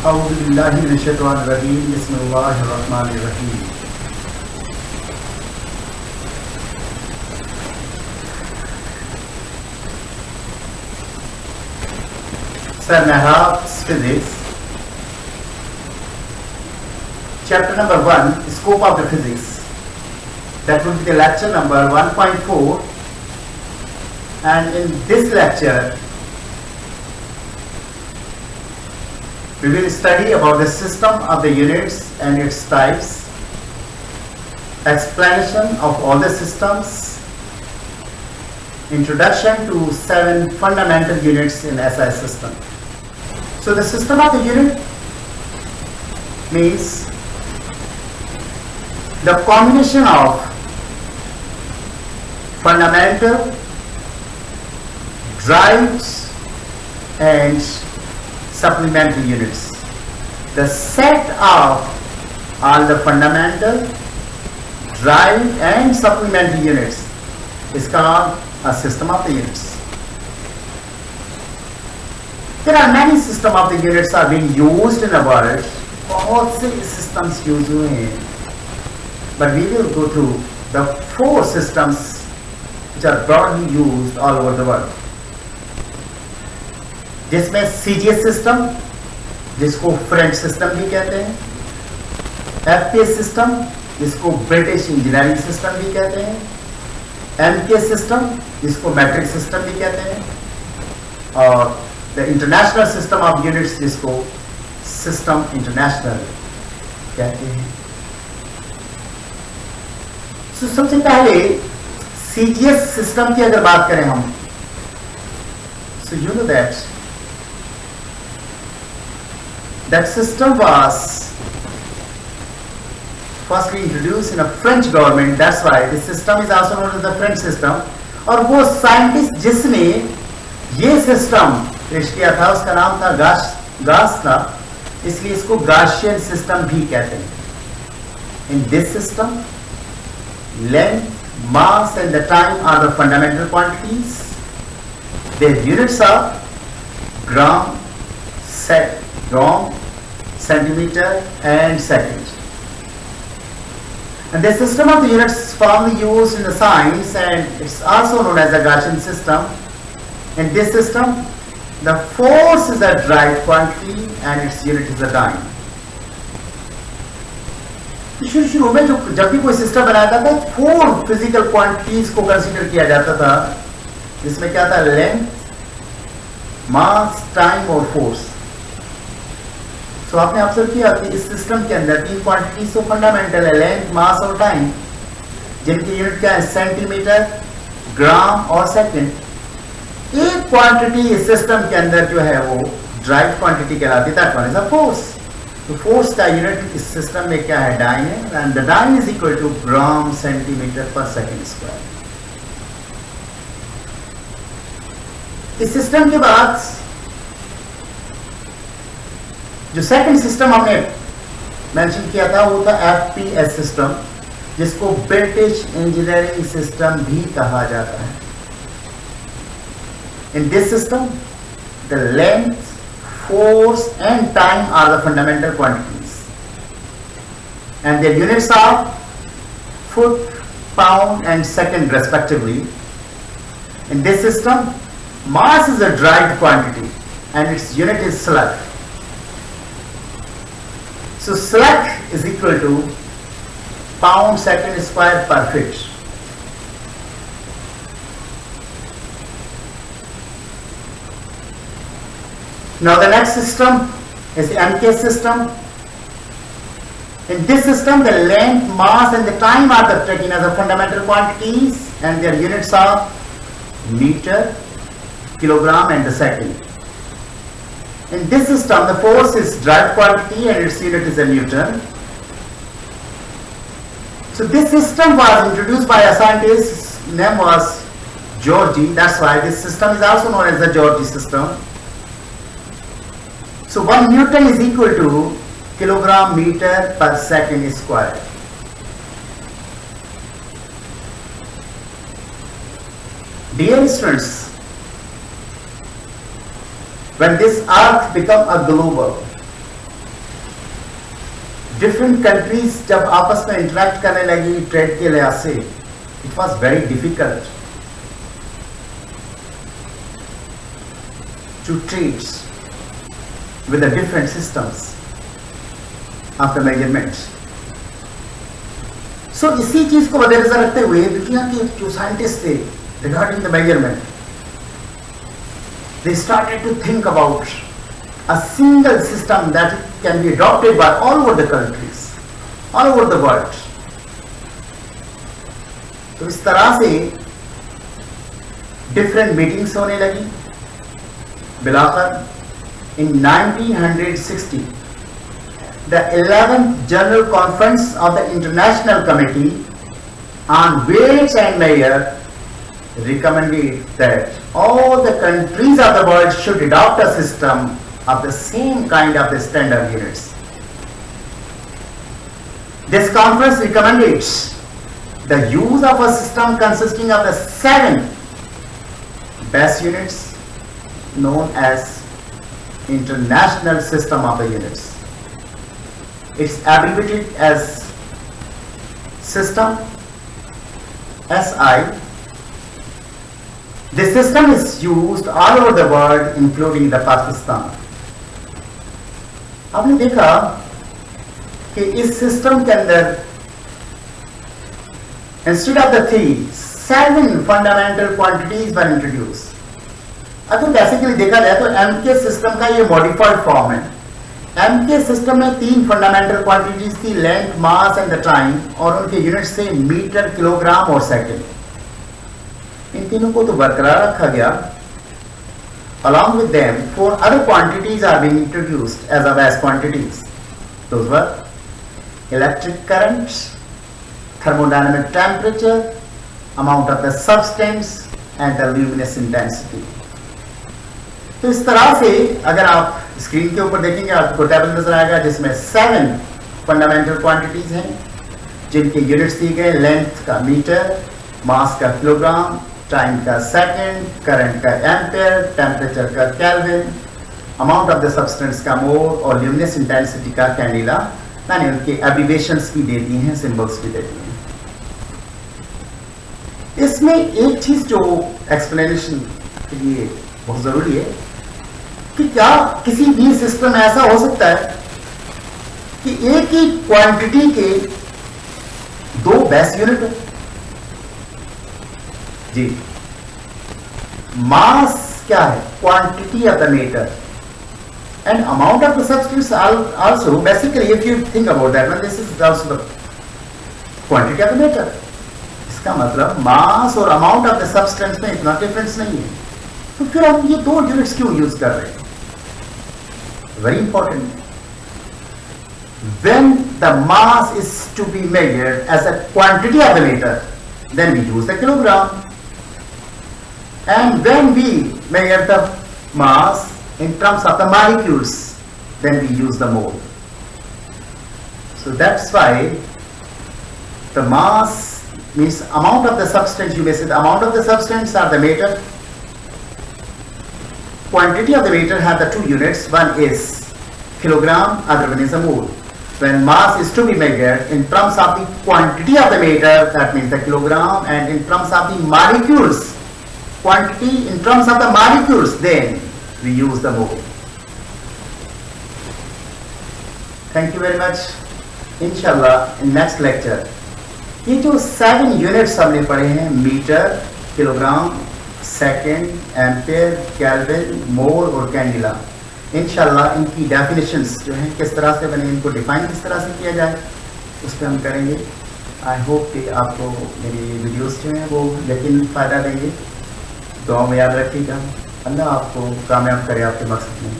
अऊज़ु बिल्लाहि मिनश्शैतानिर रजीम बिस्मिल्लाहिर रहमानिर रहीम। Sir Mehrab's Physics, chapter number 1, Scope of the Physics. That would be the lecture number 1.4, and in this lecture we will study about the system of the units and its types, explanation of all the systems, introduction to 7 fundamental units in SI system. So the system of the unit means the combination of fundamental, drives and supplementary units. The set of all the fundamental, drive and supplementary units is called a system of the units. There are many systems of the units are being used in the world. बहुत से systems use हुए हैं, but we will go through the 4 systems which are broadly used all over the world. जिसमें CGS system, जिसको French system भी कहते हैं, FPS system, जिसको ब्रिटिश इंजीनियरिंग सिस्टम भी कहते हैं, MK सिस्टम, जिसको मैट्रिक सिस्टम भी कहते हैं, और the international system of units, जिसको सिस्टम इंटरनेशनल कहते हैं. So, सबसे पहले CGS सिस्टम की अगर बात करें हम, so you know that system was firstly introduced in a French government. That's why this system is also known as the French system. और वो साइंटिस्ट जिसने ये सिस्टम पेश किया था उसका नाम था गास था, इसलिए इसको गाशियन सिस्टम भी कहते हैं. In this system, length, mass and the time are the fundamental quantities. Their units are gram, centimeter and second. And the system of the units is formally used in the science, and it's also known as the Gaussian system. In this system, the force is a drive quantity and its unit is a dyne. शुरू में जब भी कोई system बनाया था 4 physical quantities को consider किया जाता था, जिसमें क्या था, लेंथ, मास, टाइम और फोर्स. तो आपने ऑब्जर्व किया कि इस सिस्टम के अंदर 3 क्वांटिटीज तो फंडामेंटल है, लेंथ, मास और टाइम, जिनकी यूनिट क्या है, सेंटीमीटर, ग्राम और सेकंड. एक क्वांटिटी इस सिस्टम के अंदर जो है वो ड्राइव क्वांटिटी कहलाती है, that one is a force. तो फोर्स का यूनिट इस सिस्टम में क्या है, डाइन है, and the dyne is equal to gram centimetre per second square. इस सिस्टम के बाद जो सेकंड सिस्टम हमने मेंशन किया था वो था FPS सिस्टम, जिसको ब्रिटिश इंजीनियरिंग सिस्टम भी कहा जाता है. In this system the length, force and time are the fundamental quantities, and their units are foot, pound and second respectively. In this system, mass is a derived quantity and its unit is slug. So slug is equal to pound second square per foot. Now the next system is the MK system. In this system, the length, mass and the time are taken as the fundamental quantities, and their units are meter, kilogram and the second. In this system, the force is drive quantity and its unit is a Newton. So this system was introduced by a scientist, his name was Georgi. That's why this system is also known as the Georgi system. So 1 Newton is equal to kilogram meter per second square. Dear students, when this earth become a globe, different countries जब आपस में interact करने लगी trade के लिहाज से, it was very difficult to treat with the different systems of the measurements. So इसी चीज को मद्देनजर रखते हुए दुनिया के जो साइंटिस्ट थे regarding the measurement, they started to think about a single system that can be adopted by all over the countries, all over the world. तो इस तरह से different meetings होने लगी. बिलाकर in 1960, the 11th General Conference of the International Committee on Weights and Measure recommended that all the countries of the world should adopt a system of the same kind of the standard units. This conference recommended the use of a system consisting of the 7 base units known as International System of the Units. It's abbreviated as system, SI. This system is used all over the world including the Pakistan. आपने देखा कि इस system के अंदर instead of the 3, 7 fundamental quantities were introduced. अगर basically देखा जाए तो एम के सिस्टम का ये मॉडिफाइड फॉर्म है. एम के सिस्टम में 3 फंडामेंटल क्वांटिटीज थी, length, mass and the time, और उनके यूनिट से मीटर, किलोग्राम और सेकंड. इन तीनों को तो बरकरार रखा गया. along with them 4 other quantities are being introduced as a base quantities. Those were electric current, thermodynamic temperature, amount of the substance and the luminous intensity. तो इस तरह से अगर आप स्क्रीन के ऊपर देखेंगे आपको टेबल नजर आएगा जिसमें 7 फंडामेंटल क्वांटिटीज हैं जिनके यूनिट्स दिए गए. लेंथ का मीटर, मास का किलोग्राम, टाइम का सेकंड, करंट का एम्पेयर, टेम्परेचर का kelvin, amount of the substance का मोल और ल्यूमिनस इंटेंसिटी का कैंडिला. मैंने उनके एब्रिविएशंस भी दे दी हैं, सिंबल्स भी दे दिए हैं. इसमें एक चीज जो एक्सप्लेनेशन के लिए बहुत जरूरी है कि क्या किसी भी सिस्टम में ऐसा हो सकता है कि एक ही क्वांटिटी के 2 बेस यूनिट हो. जी, मास क्या है? Quantity of the matter and amount of the substance also. Basically if you think about that one, this is also the quantity of the matter. इसका मतलब मास और अमाउंट ऑफ द सब्सटेंस में इतना difference नहीं है. तो फिर हम ये 2 यूनिट्स क्यों यूज कर रहे हैं? Very important. When the mass is to be measured as a quantity of the matter, then we use the kilogram. And when we measure the mass in terms of the molecules, then we use the mole. So that's why the mass means amount of the substance. You may say the amount of the substance or the matter. Quantity of the matter have the 2 units. One is kilogram, other one is a mole. When mass is to be measured in terms of the quantity of the matter, that means the kilogram, and in terms of the molecules, quantity in terms of the molecules, then we use the mole. Thank you very much. Inshallah, in next lecture, ये जो 7 units हमने पढ़े हैं, metre, kilogram, second, ampere, kelvin, mole और candela, इंशाल्लाह इनकी definitions जो हैं किस तरह से बने, इनको डिफाइन किस तरह से किया जाए, उस पर हम करेंगे. आई होप कि आपको मेरी वीडियोस जो हैं वो यकीन फ़ायदा देंगे. दुआ में याद रखिएगा. अल्लाह आपको कामयाब करे आपके मकसद में.